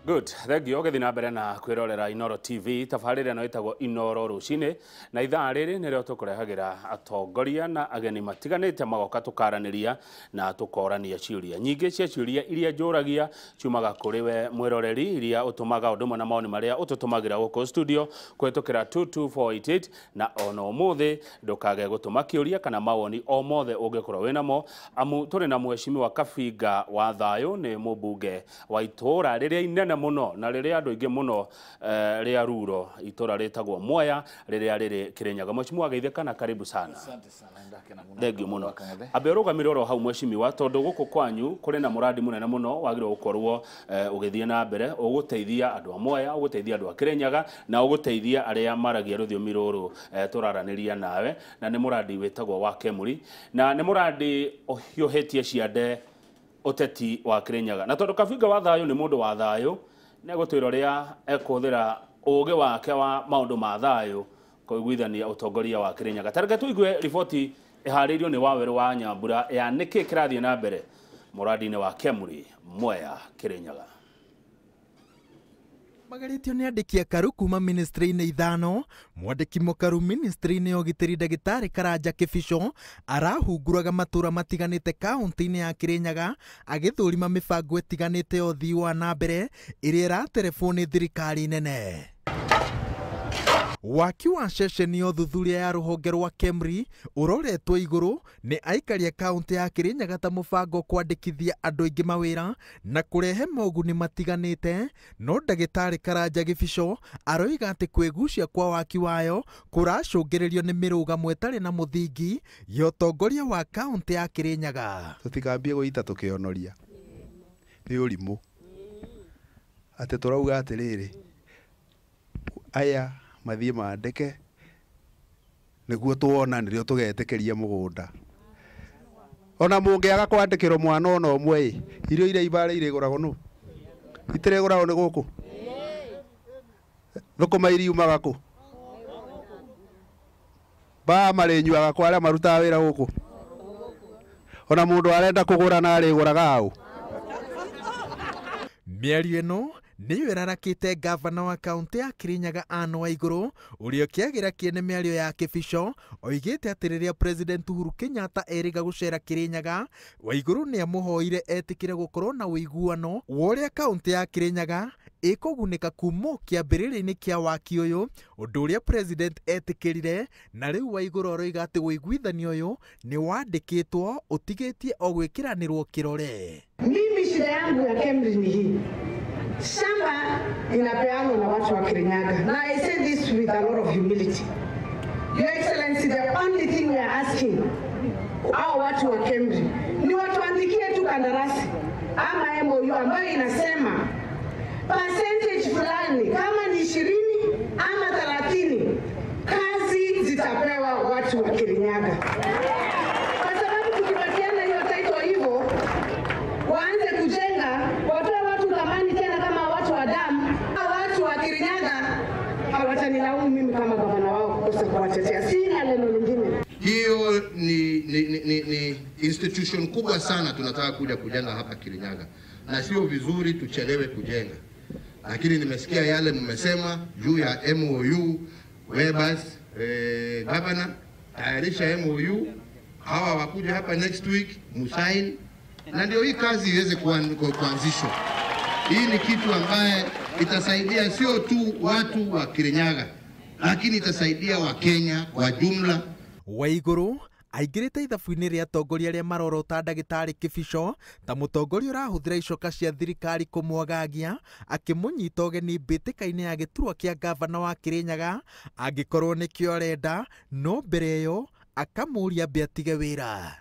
Good. Thank you. Ogethi na mbere na kwirorera Inoro TV. Tabarĩra no ĩtagwo Inoro Rũcinĩ. Na ithaa rĩrĩ nĩrĩo tũkũrehagĩra atongoria na ageni matiganĩte magoka tũkaranĩria na tũkorania ciũria. Nyingĩ cia ciũria iria njũragia ciumaga kũrĩ we mwĩroreri iria ũtũmaga ũndũ ũmwe na maoni marĩa ũtũtũmagĩra gũkũ studio kũhetũkĩra 22488 na ona ũmũthĩ ndũkage gũtũma kĩũria kana mawoni o mothe ũngĩkorwo wĩnamo amu tũrĩ na Mheshimiwa Kabinga wa Thayũ nĩ mũmbunge wa itũũra rĩrĩa inene muno na rĩrĩa andũ aingĩ muno rĩa Ruro itũũra rĩtagwo Mwea rĩrĩa rĩrĩ Kĩrĩnyaga. Mheshimiwa geithĩka na karibu sana. Asante sana ndakena muno. Thank you muno. Ambe ũrũgamire oro hau Mheshimiwa tondũ gũkũ kwanyu kũrĩ na mũradi mũnene muno wagĩrĩirwo gũkorwo ũgĩthiĩ na mbere ũgũteithia andũ a Mwea, ũgũteithia andũ a Kĩrĩnyaga na ũgũteithia arĩa maragia rũthiomi rũrũ tũraranĩria nawe na nĩ mũradi wĩtagwo wa Kemuri na nĩ mũradi ũhiũhĩtie ciande ũteti wa Kĩrĩnyaga. Na tondũ Kabinga wa Thayũ nĩ mũndũ wa thayũ nĩ gũtwĩra ũrĩa ekũhũthĩra ũũgĩ wake wa maũndũ ma thayũ kũiguithania ũtongoria wa Kĩrĩnyaga. Tareke tũigue riboti ĩharĩirio nĩ Wawerũ wa Nyambura ya nĩkĩ kĩrathiĩ na mbere mũradi-inĩ wa Kemuri Mwea Kĩrĩnyaga. Magaritio nĩ andĩki akaru kuma ministry-inĩ ithano. Mwandĩki mũkaru ministry-inĩ ya ũgitĩri Ndagĩtarĩ Karanja Kĩbico arahunguraga matũra matiganĩte kaunti-inĩ ya Kĩrĩnyaga agĩthũrima mĩbango ĩtiganĩte ya ũthii wa na mbere ĩrĩa ĩraterebwo nĩ thirikari nene. Waki wa ceceni ya ũthuthuria ya rũhonge rwa Kemri ũroretwo igũrũ nĩ aikari a kaunti ya Kĩrĩnyaga ta mũbango kwandĩkithia andũ aingĩ mawĩra na kũrehe moguni matiganĩte, no Ndagĩtarĩ Karanja Kĩbico aroiga atĩ kwĩgucia kwa waki wayo kũracũngĩrĩrio nĩ mĩrũgamo ĩtarĩ na mũthingi ya ũtongoria wa kaunti ya Kĩrĩnyaga. Tũtikambie gũita tũkĩonoria nĩ ũrimũ atĩ tũrauga atĩrĩrĩ aya mathiĩ mandĩke nĩguo tuona nĩrĩo tũgetĩkĩria mũgũnda. Ona mũngĩaga kwandĩkĩrwo mwana ona ũmwe irio iria ibarĩire igũragwo nũ itirĩgũragwo nĩ gũkũ thũkũma iriumaga kũ ba marĩnyuaga kwa arĩa marutaga wĩra gũkũ ona mũndũ arenda kũgũra na arĩgũraga ũ. Mĩario ĩno nĩyo ĩrarakĩte gavana wa kaunti ya Kĩrĩnyaga Anne Waigũrũ ũrĩa kĩagira kĩene mĩario ya Kĩbico oigĩte atĩ rĩrĩa President Uhuru Kenyatta erĩga gũcera Kĩrĩnyaga Waigũrũ nĩ amũhoire etĩkĩre gũkorwo na ũiguano wa ũrĩa kaunti ya Kĩrĩnyaga ĩkũgunĩka kuma kĩambĩrĩria-inĩ kĩa waki ũyũ, ũndũ ũrĩa president etĩkĩrire na rĩu Waigũrũ aroiga atĩ ũiguithanio ũyũ nĩ wandĩkĩtwo ũtigĩtie o gwĩkĩranĩrwo kĩrore. Mimi shida yangu ya Kemri ni hii. Shamba inapeanwa na watu wa Kĩrĩnyaga. Now I say this with a lot of humility. Your Excellency, the only thing we are asking hao watu wa Kemri ni watuandikie tu kandarasi ama MOU ambayo inasema percentage fulani kama ni 20 ama 30 kazi zitapewa watu wa Kĩrĩnyaga. Kwa sababu tukipatiana hiyo title hivyo waanze kujenga watoe watu thamani tena kama watu wa damu. Watu wa Kĩrĩnyaga hawatanilaumu mimi kama gavana wao kukosa kuwatetea. Sina neno lingine. Hiyo ni institution kubwa sana tunataka kuja kujenga hapa Kĩrĩnyaga. Na sio vizuri tuchelewe kujenga. Lakini nimesikia yale mmesema juu ya MOU Webers governor tayarisha MOU hawa wakuja hapa next week musaini na ndio hii kazi iweze kuanzishwa. Hii ni kitu ambaye itasaidia sio tu watu wa Kĩrĩnyaga lakini itasaidia wa Kenya kwa jumla. Waigũrũ aingĩrĩte ithabu-inĩ rĩa atongoria arĩa marorota Ndagĩtarĩ Kĩbico ta mũtongoria ũrahũthĩra icoka cia thirikari kũmwagagia akĩmũnyita ũgeni mbĩtĩka-inĩ ya gĩturwa kĩa gavana wa Kĩrĩnyaga angĩkorwo nĩkĩo arenda, no mbere ĩyo akamũria mbĩ atige wĩra.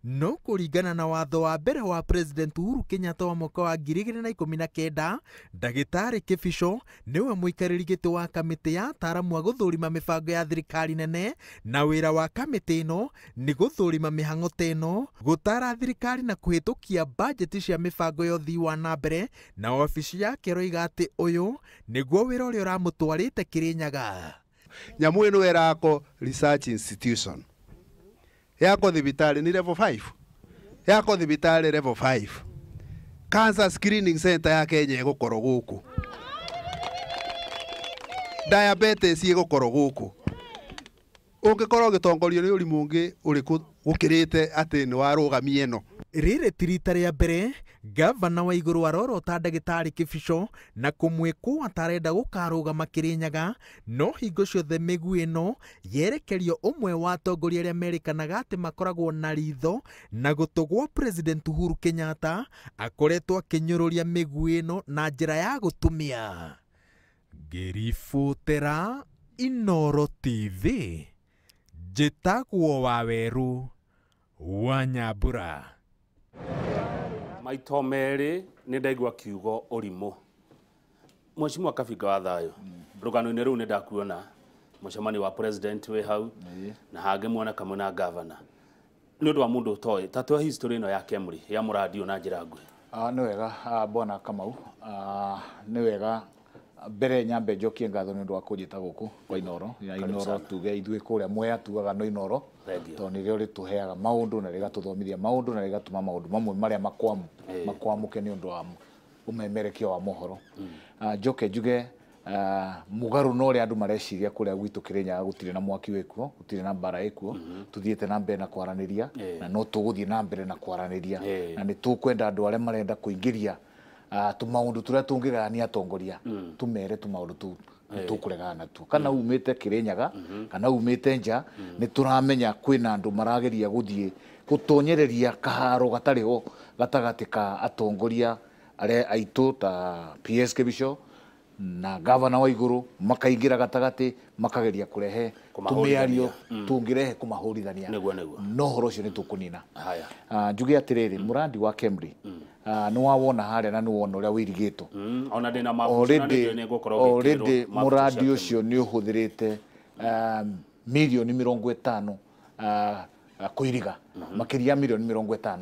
No kũringana na watho wa mbere wa President Uhuru Kenyatta wa mwaka wa 2019, Ndagĩtarĩ Kĩbico nĩwe mũikarĩri gĩtĩ wa kamĩtĩ ya ataaramu a gũthũrima mĩbango ya thirikari nene, na wĩra wa kamĩtĩ ĩno nĩ gũthũrima mĩhang'o ta ĩno, gũtara thirikari na kũhĩtũkia bajeti cia mĩbango ya ũthii wa na mbere, na ofici yake roiga atĩ ũyũ nĩguo wĩra ũrĩa ũramũtwarĩte Kĩrĩnyaga. Nyamũ ĩno ĩrako research institution yako thibitari ni level 5 yako thibitari level 5 cancer screening center ya Kenya ĩgũkorwo gũkũ diabetes igũkorwo gũkũ ũngĩkorwo ũgĩtongorio nĩ ũrimũ ũngĩ ũrĩkũ gũkĩrĩte atĩ nĩ warũgamia ĩno. Rĩrĩ ti rita rĩa mbere gavana wa igũrũ arorota ndagĩtarĩ Kĩbico na kũmwĩkwo atarenda gũkarũgama Kĩrĩnyaga, no hingo ciothe mĩguĩ ĩno yerekerio ũmwe wa atongoria arĩa merĩkanaga atĩ makoragwo na ritho na gũtũgwo President Uhuru Kenyatta akoretwo akĩnyũrũria mĩguĩ ĩno na njĩra ya gũtumia. Ngĩribotera Inooro TV, njĩtagwo Waweru wa Nyambura. Maito merĩ nĩ ndaigua kiugo ũrimũ. Mheshimiwa Kabinga wa thayũ, rũgano-inĩ rũu nĩ ndakuona mũcemanio wa president wĩ hau na hangĩ muona kamwe na governor. Nĩ ũndũ wa mũndũ ũtoĩ, ta tũhe history ĩno ya Kemri ya mũradio na njĩra nguhĩ. Nĩ wega Bwana Kamau, nĩ wega mbere nyambe njokie ngatho nĩ ũndũ wa kũnjĩta gũkũ kwa Inooro. Inooro tuge ithuĩ kũrĩa Mwea tugaga no Inooro, tondũ nĩrĩo rĩtũheaga maũndũ na rĩgatũthomithia maũndũ na rĩgatũma maũndũ mamwe marĩa makwamũke nĩ ũndũ wa ũmemerekio wa mohoro. Njoke njuge mũgarũ na ũrĩa andũ mareciria kũrĩa gwitũ Kĩrĩnyaga gũtirĩ na mwaki wĩkuo, gũtirĩ na mbara ĩkuo, tuthiĩte na mbere na kwaranĩria na no tũgũthiĩ na mbere na kwaranĩria, na nĩ tũkwenda andũ arĩa marenda kũingĩria tũmaũndũ tũrĩa tũngĩgania atongoria tumere tũmaũndũ tũu tũkũregana natuo, kana umĩte Kĩrĩnyaga kana umĩte nja, nĩ tũramenya kwĩna andũ marageria gũthiĩ gũtonyereria kaharo gatarĩ ho gatagatĩ ka atongoria arĩa aitũ ta PS Kĩbico na gavana wa igũrũ makaingĩra gatagatĩ makageria kũrehe tũmĩario tũngĩrehe kũmahũrithania, no ũhoro ũcio nĩ tũkũnina. Njuge atĩrĩrĩ, mũrandi wa Kemri nĩ wawona harĩa na nĩ wona ũrĩa wĩirigĩtwo. Already mũrandi ũcio nĩ ũhũthĩrĩte mirioni 50 kũiriga, makĩria mirioni 50.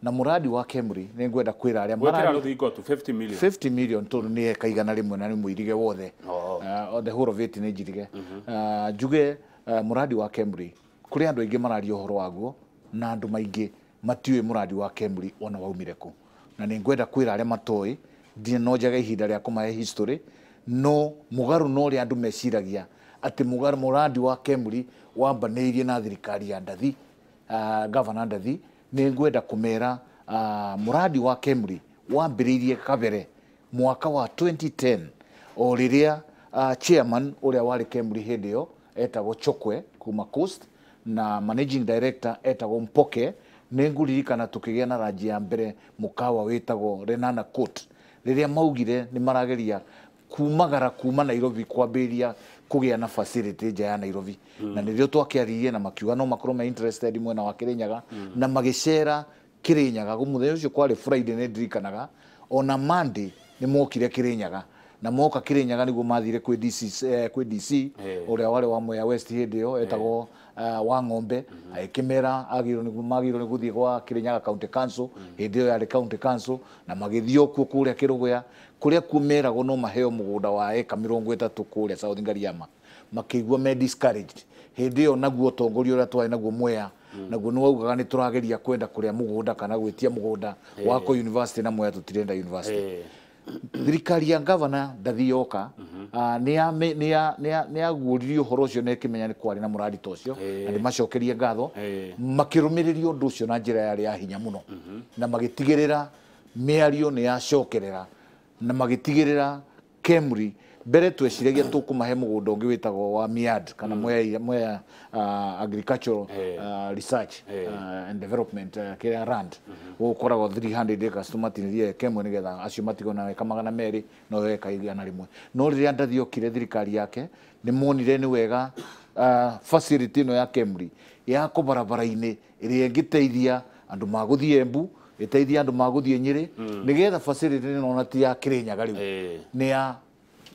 Na mũrandi wa Kemri nĩ ngwenda kwĩra arĩa marandi 50 million tondũ nĩ eka igana rĩmwe na nĩ mũirige wothe, the whole of it nĩ njirige. Njuge mũrandi wa Kemri kũrĩ andũ aingĩ mararia ũhoro waguo na andũ maingĩ matiũĩ mũrandi wa Kemri ona waumire kũ, na nĩ ngwenda kwĩra arĩa matoĩ, ndirĩ no njaga ihinda rĩa kũmahe history, no mũgarũ na ũrĩa andũ meciragia atĩ mũrandi wa Kemri wambanĩirie na thirikari ya Ndathi, Governor Ndathi, nĩ ngwenda kũmera mũrandi wa Kemri wambĩrĩirie kabere mwaka wa 2010 o rĩrĩa chairman ũrĩa warĩ Kemri hĩndĩ ĩyo etagwo Chokwe kuma Coast na managing director etagwo Mpoke. Nĩ ngũririkana tũkĩgĩa na ranji ya mbere mũkawa wĩtagwo Renana Court, rĩrĩa maugire nĩ marageria kumagara kuma Nairobi kwambĩrĩria kũgĩa na facility nja ya Nairobi, na nĩrĩo twakĩaririe na makiuga no makorwo me interested mwena wa Kĩrĩnyaga, na magĩcera Kĩrĩnyaga. Mũthenya ũcio kwarĩ Friday nĩ ndirikanaga, ona Monday nĩ mokire Kĩrĩnyaga na moka Kĩrĩnyaga nĩguo mathire kwĩ DC ũrĩa warĩ wa Mwea West hĩndĩ ĩyo etagwo wa Ng'ombe, agĩkĩmera magĩrĩirwo nĩ gũthiĩ gwa Kĩrĩnyaga County Council hĩndĩ ĩyo yarĩ County Council, na magĩthiĩ okuo kũrĩa Kĩrũgũya kũrĩa kumeragwo no maheo mũgũnda wa eka 30 kũrĩa South Ngariama, makĩigua me discouraged hĩndĩ ĩyo. Naguo ũtongoria ũrĩa twarĩ naguo Mwea naguo nĩ waugaga nĩ tũrageria kwenda kũrĩa mũgũnda kana gwĩtia mũgũnda wako university, na Mwea tũtirenda university. Thirikari ya Governor Ndathi yoka nĩ yaguũririe ũhoro ũcio na ĩkĩmenya nĩ kwarĩ na mũrandi ta ũcio, na nĩ macokerie ngatho, makĩrũmĩrĩria ũndũ ũcio na njĩra yarĩ ya hinya mũno, na magĩtigĩrĩra mĩario nĩ yacokerera, na magĩtigĩrĩra Kemri mbere tweciragia tũkũmahe mũgũnda ũngĩ wĩtagwo wa Miad kana Mwea Agricultural Research and Development kĩrĩa RAND gũkoragwo 300 acres tũmatinĩrie Kemwe nĩgetha acio matigwo na eka 200 no eka igana rĩmwe. No rĩrĩa Ndathi okire thirikari yake nĩ monire nĩ wega facility ĩno ya Kemri ya kũbarabara-inĩ ĩrĩa ĩngĩteithia andũ magũthiĩ Embu, ĩteithia andũ magũthiĩ Nyĩrĩ, nĩgetha facility ĩno ona ti ya Kĩrĩnyaga rĩu, nĩ ya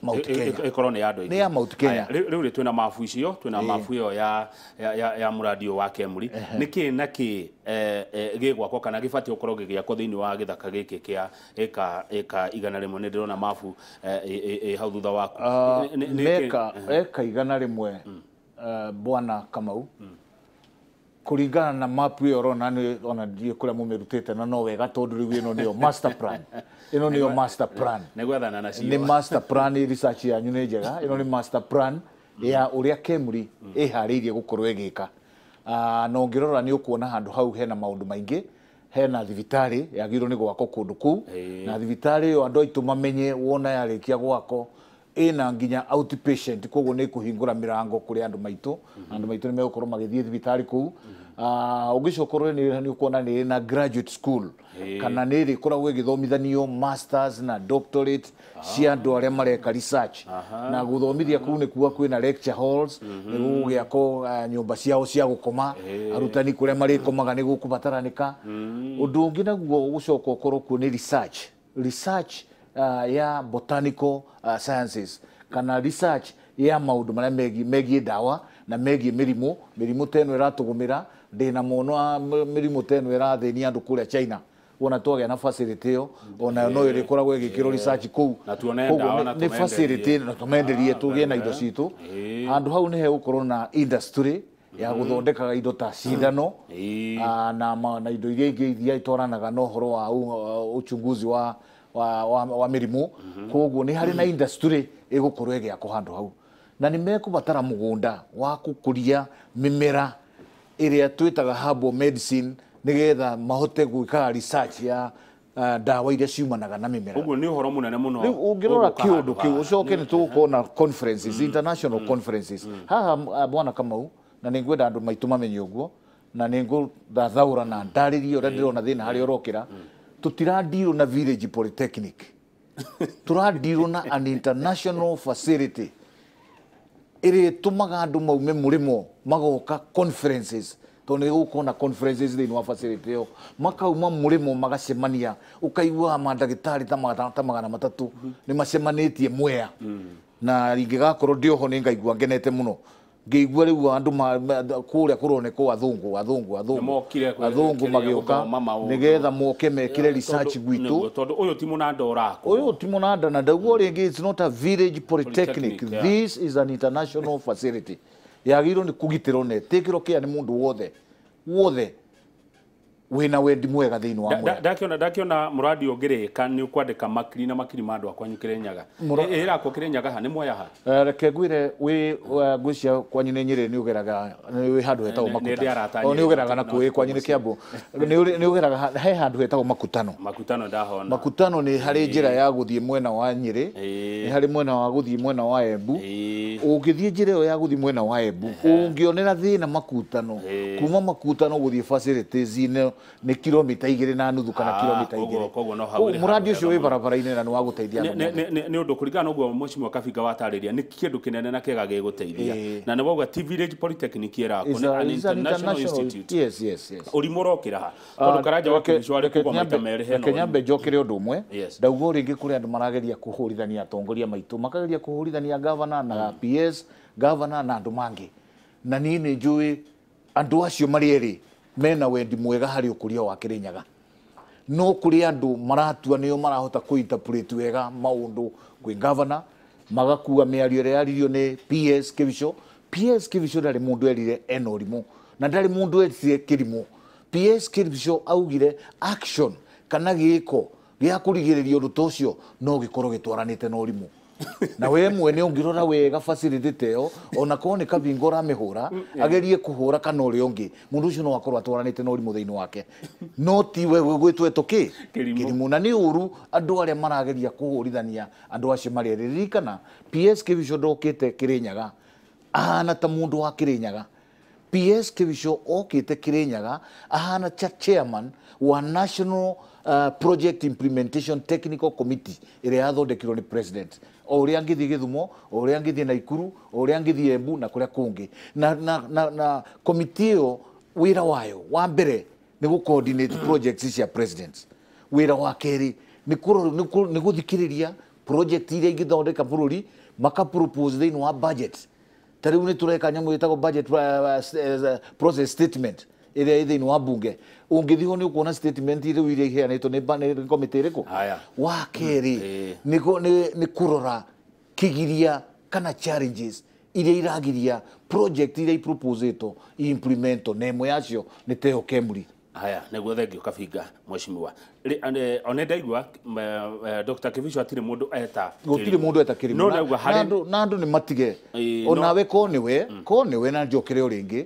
Mount Kenya, ĩkorwo nĩ andũ aingĩ, nĩ ya Mount Kenya. Rĩu twĩna mabu icio, twĩna mabu ĩyo ya mũrandi wa Kemri, nĩkĩ na kĩ gĩgwakwo kana gĩbatiĩ gũkorwo gĩgĩakwo thĩinĩ wa gĩthaka gĩkĩ kĩa eka igana rĩmwe? Nĩ ndĩrona mabu hau thutha waku eka igana rĩmwe. Bwana Kamau, kuringana na map yo rona ni ona ndio kula mumerutete na no wega tondu riu ino niyo master plan ino niyo master plan negwathana na cio ni master plan research ya nyune njega ino ni master plan ya uria Kemri ihariirie gukorwo igika no ngirora ni ukuona handu hau hena maundu maingi hena thibitari yagirwo ni gwako kundu ku na thibitari yo andu aitu mamenye wona yarikia gwako ina nginya outpatient koguo ni kuhingura mirango kuri andu maitu ni megukorwo magithie thibitari ku ugicokorwo ni ukuona ni na graduate school kana ni ri koragwo igithomithanio masters na doctorate cia andu aria mareka research na guthomithia kuu ni kuwa kwina lecture halls ni gugiako nyumba ciao cia gukoma arutani kuria marikomaga ni gukubataraneka undu ungi naguo gucoka ukorwo ku ni research ya botanical sciences kana research ya maundu maria megie dawa na megie mirimu teno iratugumira ndina mono mirimu teno irathenia andu kuria China wona twagea na facility yo ona no iri koragwo igikiro research ku na tuone dawa na ni facility na tumenderie tugie na indo citu andu hau ni he gukorwo na industry ya guthondekaga indo ta cindano na indo iria ingi iria itoranaga no horo wa uchunguzi wa mirimu koguo ni hari na industry igukorwo igiako handu hau na ni mekubatara mugunda wa kukuria mimera iria twitaga herbal medicine nigetha mahote gwika research ya dawa iria ciumanaga na mimera uguo ni uhoro munene muno ungirora kiundu kiu ucoke ni tugukorwo conferences international conferences haha bwana Kamau na ningwenda andu maitu mamenye uguo na ningudathaura na ndaririe uria ndirona thina hari urokira tutiradirwo na village polytechnic turadirwo na an international facility iri tumaga andu maume murimo magoka conferences to ni gukona conferences thini wa facility yo makauma murimo magacemania ukaigua mandagitari ta magana matatu ni macemanitie Mwea na ingigakorwo ndioho ni ngaigua ngenete muno ngeigua riu andu kuria kuroneko athungu magioka nigetha moke mekire research gwitu tondu uyu ti munanda urako uyu ti munanda na ndaguo ringi it's not a village polytechnic this is an international facility yagirwo ni kugitirwo ne tekiro kia ni mundu wothe wina wendi mwega thiini wa Mwea ndakiona muradi ungirika ni ukwandika makiri na makiri mandu akwanyu Kirinyaga irako Kirinyaga ha ni Mwea ha reke ngwire wi ngwicia kwanyu ni Nyeri ni ugeraga wi handu hetagwo makutano ni ugeraga na kuwi kwanyu ni Kiambu ni ugeraga he handu hetagwo makutano ndahona makutano ni hari njira ya guthie mwena wa Nyeri ni hari mwena wa guthie mwena wa Embu ungithie njira yo ya guthie mwena wa Embu ungionera thina makutano kuma makutano guthie facilities ni kilomita 2.5 kana kilomita 2 muradi ucio wi barabara-ini na ni wa guteithia ni undu kurigana uguo Mheshimiwa Kabinga watariria ni kindu kinene na kega giguteithia na ni wauga ti village polytechnic irako ni an international institute yes urimu urokira ha tondu Karanja wa Kibishwari kugo maita meri heno Kenyambe njokire undu umwe ndaugo ringi kuri andu marageria kuhurithania atongoria maitu makageria kuhurithania governor na PS governor na andu mangi na ni njui andu acio marieri mena wendi mwega hari ukuria wa Kirinyaga no kuri andu maratua niyo marahota kuinterpret wega maundu kwi governor magakua miario ria yaririo ni PS Kibisho ndari mundu erire enorimu na ndari mundu erire kirimu PS Kibisho augire action kana giko gia kurigiriria undu tocio no gikorwo gitwaranite na urimu na we mwene ungirora wega facility teo ona ko ni Kabinga ramihura agerie kuhura kana uri ungi mundu ucio no akorwo atwaranite na urimu thiini wake no ti we gwitwe toki kirimu na ni uru andu aria marageria kuhurithania andu acio mariririkana PS Kibisho ndokite Kirinyaga ahana ta mundu wa Kirinyaga PS Kibisho okite Kirinyaga ahana chairman wa National Project Implementation Technical Committee ire yathondekirwo ni president oria ngithi Githumo oria ngithi Naikuru oria ngithi Embu na kuria kungi na committee yo wira wayo wa mbere ni gu coordinate projects cia presidents wira wa keri ni guthikiriria project iria ingithondeka bururi maka propose thiini wa budget tariu ni tureka nyamu yetagwo budget process statement iria thiini wa bunge ungithiho ni ukuona statement iria iria iheanitwo ni committee iriku wa keri ni kurora kigiria kana challenges iria iragiria project iria iproposeto implemento na ĩmwe yacio nĩ Teo Kemuri. Haya, niguo thengio Kabinga mheshimiwa. One ndaigua Dr. Kibisho atire mundu eta. Gutire mundu eta Kirimu. No ndaigua hari na andu ni matige. Onawe ko niwe na njokere uringi.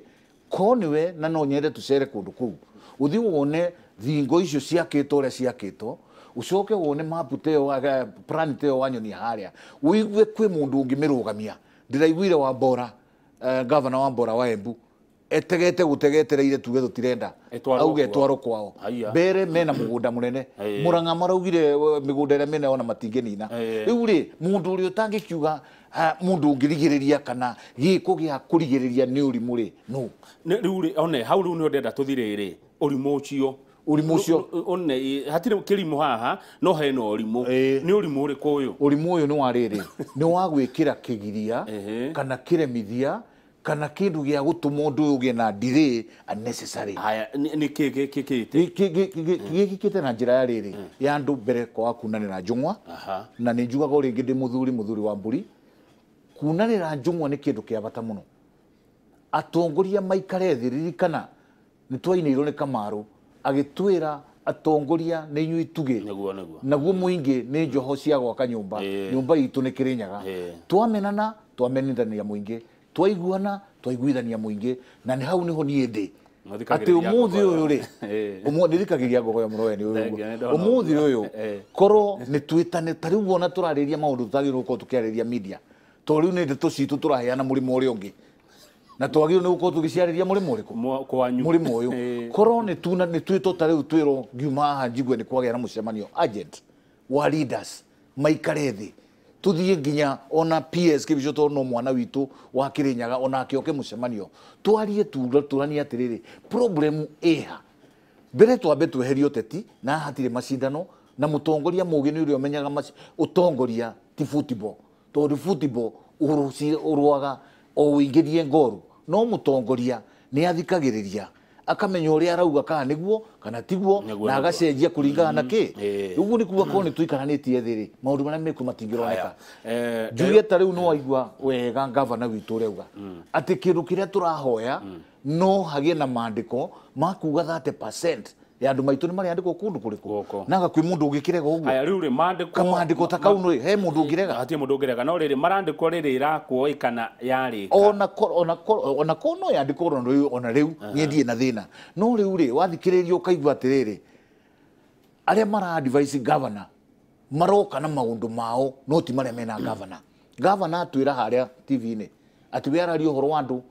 Ko niwe na no nyende tucere kundu kuu. Uthi wone thingo icio ciakitwo uria ciakitwo. Ucoke wone mapu Teo plan Teo Wanyoni haria. Uigue kwi mundu ungimirugamia. Ndiraiguire wa Mbora, governor wa Mbora wa Embu. Etegete gutegetereire tuge tutirenda auge twaro kwao mbere mena mugunda munene Murang'a maraugire migunda ire mena ona matingenina riu ri mundu uri utangikiuga mundu ungirigiriria kana giko gia kurigiriria ni urimu ri no riu ri one hau riu ni ndenda tuthiriri urimu ucio one hatire kirimu haha no hena urimu ni urimu uri kuyu ni wa riri ni wa gwikira kigiria kana kiremithia kana kindu gia gutuma undu ugie na delay unnecessary. Haya ni kikite na njira ya riri ya andu mbere kwa kunanira njung'wa na ni njugaga uringi ndi muthuri wa mburi kunanira njung'wa ni kindu kia bata muno atongoria maikare thiriri kana ni twainirwo ni Kamaru agitwira atongoria ni nyui tuge naguo muingi ni njoho cia gwaka nyumba itu ni Kirinyaga twamenana twamenithania muingi twaiguana twaiguithania muingi na ni hau niho nie ndi ati umuthi uyu ri ndirikagiria ngogo ya murowe ni uyu umuthi uyu koro ni twitane tariu wona turariria maundu tutagirwo ko tukiariria media to riu ni ndeto citu turaheana murimo uri ungi na twagirwo ni guko tugiciariria murimo uriku murimo uyu koro ni twito tariu twiro ngiuma haha njigwe ni kwagia na mucemanio agent wa leaders maikare thi tuthie nginya ona PS Kibisho to no mwana witu wa Kirinyaga ona akioke mucemanio twarie turani atiriri problem eha mbere twambe tweherio teti na hatire macindano na mutongoria mugi ni uri omenyaga utongoria ti football to football uruaga o wingirie ngoru no mutongoria ni athikagiriria akamenya uria arauga kana niguo kana tiguo na agacenjia kuringana na ki uguo ni kuga ko ni tuikaranitie thiri maundu maria meku matingironeka njuge ta riu no aigua wega governor witu reuga ati kindu kiria turahoya no hagie na maandiko makuga 30% ya andu maitu ni mari andiko kundu kuriku naga kwi mundu ungikirega uguo aya riu ri maandiko ta kau no he mundu ungirega hatie mundu ungirega no riri marandiko riri irakwo ikana yari ona kono ya andiko ro ona riu nyendie na thina no riu ri wathikiririo kaigwa atiriri aria mara advise governor maroka na maundu mao no ti maria mena governor atwira haria TV ni ati we arario horo wa andu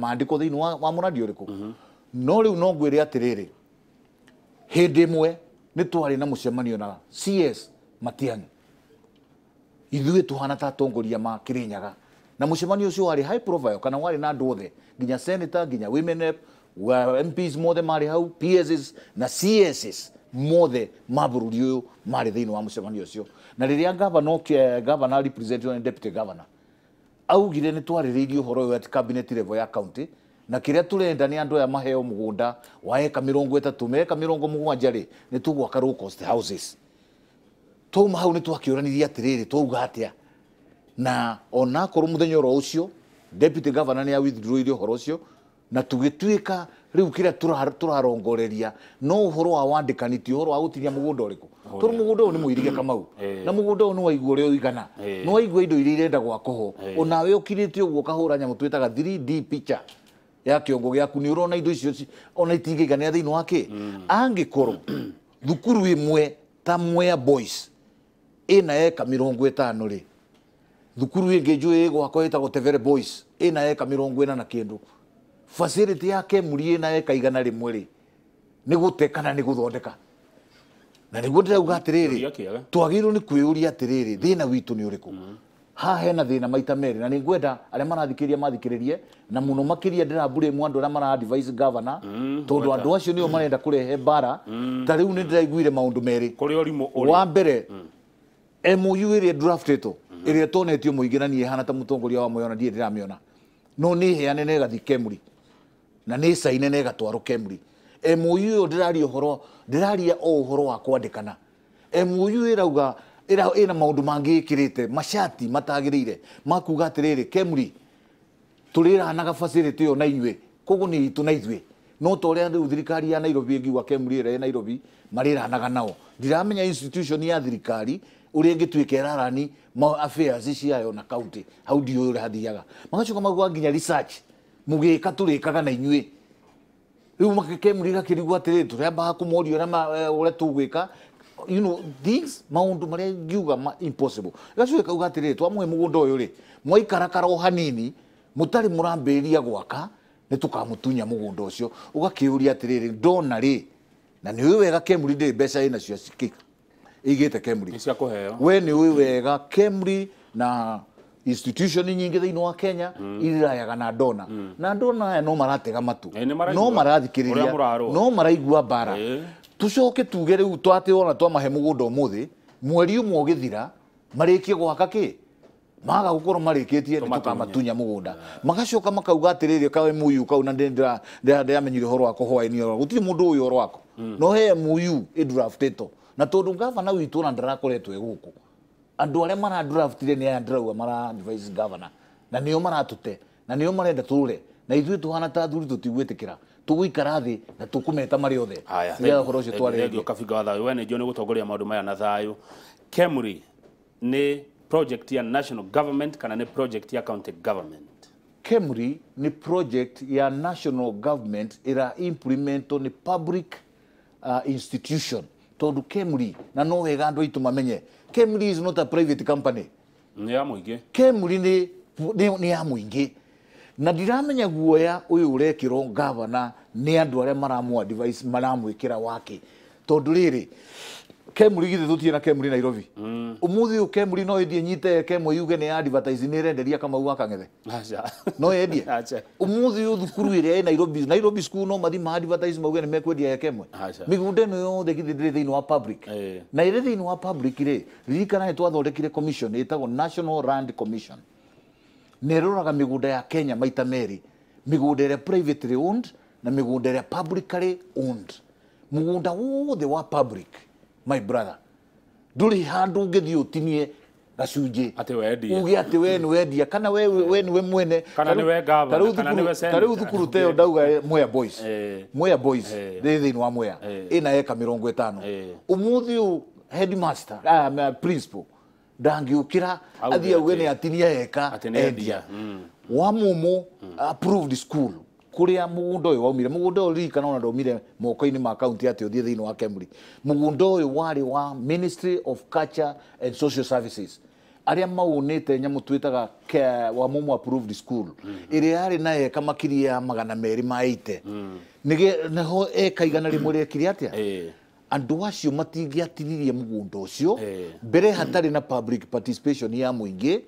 maandiko thiini wa muradi uriku no riu no ngwire atiriri hindi mwe ni twari na mucemanio na CS Matiang'i ithuĩ tuhana ta atongoria ma Kirinyaga na mucemanio ucio wari high profile kana wari na andu othe nginya senator nginya women rep MPs mothe mari hau PSs na CSs mothe mabururi uyu mari thiini wa mucemanio ucio na riria governor representative and deputy governor augire ni twaririirio horo uyu at cabinet level ya county na kiria turenda ni andu aya maheo mugunda wa eka 30 meka 70 ri ni tugwaka low cost houses to mahau ni twakiuraniria atiriri twauga atia na ona korwo muthenya ro ucio deputy governor ni awithdrawirio horo ucio na tugituika riu kiria turarongoreria no uhoro wa wandikaniti uhoro wa gutiria mugunda uriku turu mugunda uyu ni muirige Kamau na mugunda uyu ni waigua uri uigana no waigua indo iria irenda gwakwo onawe ukirite uguo kahura nyamu twitaga 3D picture ya kiongo giaku ni urona indo icio ona itingigania thiini wake angikorwo thukuru imwe ta Mwea Boys ina eka 50 ri thukuru ingi njui gwakwa itagwo Tevere Boys ina eka 40 na kindu facility ya Kemuri ina eka 100 ri ni gute kana ni guthondeka na niguo ndirauga atiriri twagirwo ni kwiuria atiriri thina witu ni uriku ha hena thina maita meri na ningwenda aria marathikiria mathikiririe na muno makiria ndirambure mwandu aria mara advise governor tondu andu acio nio marenda kurehe bara ta riu ni ndiraiguire maundu meri wa mbere MOU iria drafteto iria tonetio muingiranie hana ta mutongoria wa moyona ndie ndiramiona no ni heane ne gathi Kemuri na ni saine ne gatwaro Kemuri MOU ndiraria uhoro wa kwandikana MOU irauga ina maundu mangi ikirite mashati matagirire makuga atiriri Kemuri tuliranaga facility yo na inywe kogo ni tu na ithwe no tore ndu thirikari ya Nairobi ngiwa Kemri ire Nairobi mariranaga nao ndiramenya institution ya thirikari uri ngitwike rarani ma affairs ciayo na county how do you hathiaga magacoka magwa nginya research mugika turikaga na inywe riu Kemri gakirigwa atiri turamba kumorio na ure tugwika you know things maundu maria ngiuga impossible gacuka kauga atiri twamwe mugunda uyu ri mwaikarakara o hanini mutari murambiria gwaka nitukamutunya mugunda ucio ugakiuria atiriri ndona ri na ni wega Kemri ndi mbeca ina cio igite Kemri ni cia kuheo we ni wega Kemri na institution nyingi thiini wa Kenya irirayaga na ndona na ndona no maratega matu no marathikiriria no maraigua bara tucoke tuge riu twate ona twamahe mugunda umuthi mweri umwe ugithira marikie gwaka ki maga gukorwo marikitie tukamatunya mugunda magacoka makauga atiriri kawe muyu kau na ndamenyire horo wako hwaini oro gutiri mundu uyu oro wako no he muyu idrafteto na tondu governor witu na ndarakoretwe guku andu aria mara draftire ni andrau mara advise governor na niyo maratute na niyo marenda ture na ithuĩ tuhana ta thuri tutigwitikira tugũikara thi na tukumeta mari othe ya horo cio tware Kabiga wa thayu wene jo ni gutongoria maundu maya na thayu Kemri ni project ya national government kana ni project ya county government Kemri ni project ya national government ira implement ni public institution tondu Kemri na no wega andu itu mamenye Kemri is not a private company ni ya muingi Kemri ni ya muingi na ndiramenya guoya uyu urekiro governor ni andu aria maramu advice maramwikira wake tondu riri Kemri githe tutie na Kemri Nairobi umuthi Kemri no endie nyite Kemwe yuge ni advertise ni renderia kama uaka ngethe acha no endie umuthi thukuru ire Nairobi school no mathi ma advertise mauge ni mekwendia Kemwe migunda no yothe githe ndire thiini wa public na ire thiini wa public ire ririkana ni twathondekire commission itagwo National Land Commission neroraga migunda ya Kenya maita meri migunda ire privately owned na migunda ire publicly owned mugunda wothe wa public my brother nduri handu ngethi utinie gacunje ati wendia uge ati we ni wendia kana we ni we mwene kana ni we gava kana ni we senator tariu thukuru teo ndauga Mwea Boys thiini wa Mwea ina eka 50 umuthi headmaster principal ndangiukira athia uge ni atinia eka endia wa mumu approved school kuria mugunda uyu waumire mugunda uyu rikana ona ndaumire moko-ini ma county ati uthie thiini wa Kemri mugunda uyu wari wa Ministry of Culture and Social Services aria maunite nyamu twitaga wa mumu approved school iri yari na eka makiria 280 nige naho eka igana rimwe rekiri atia andu acio matingiatiririe mugunda ucio mbere hatari na public participation ya muingi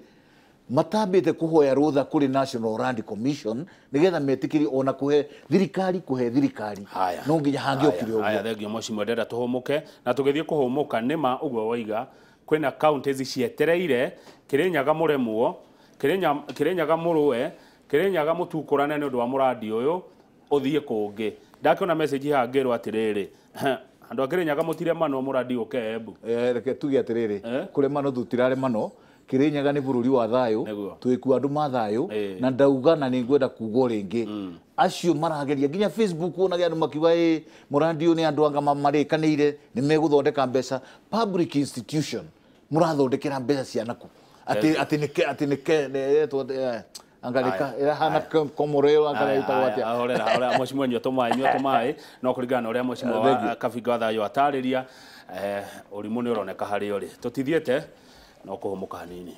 matambite kuhoya rutha kuri National Land Commission nigetha metikiri ona kuhe thirikari no nginya hangi okire uguo aya thegio mheshimiwa ndenda tuhumuke na tugithie kuhumuka nima uguo waiga kwina counties cietereire Kirinyaga muremwo Kirinyaga murue Kirinyaga mutukurane ni undu wa muradi uyu uthie kungi ndakiona message hangirwo atiriri andu Kirinyaga mutire mano muradi ukebu reke tuge atiriri kure mano tutirare mano Kirinyaga ni bururi wa thayu twiku andu ma thayu na ndauga na ningwenda kugo ringi acio marageria nginya Facebook ona andu makiuga murandi uyu ni andu anga marikaniire ni meguthondeka mbeca public institution murathondekera mbeca cia naku ati nike angalika ira hana komoreo angalita watia ahora mheshimiwa nyotomai no kuringana uria mheshimiwa Kabiga wa thayu atariria urimu ni uroneka hari uri tutithiete no kuhumuka hanini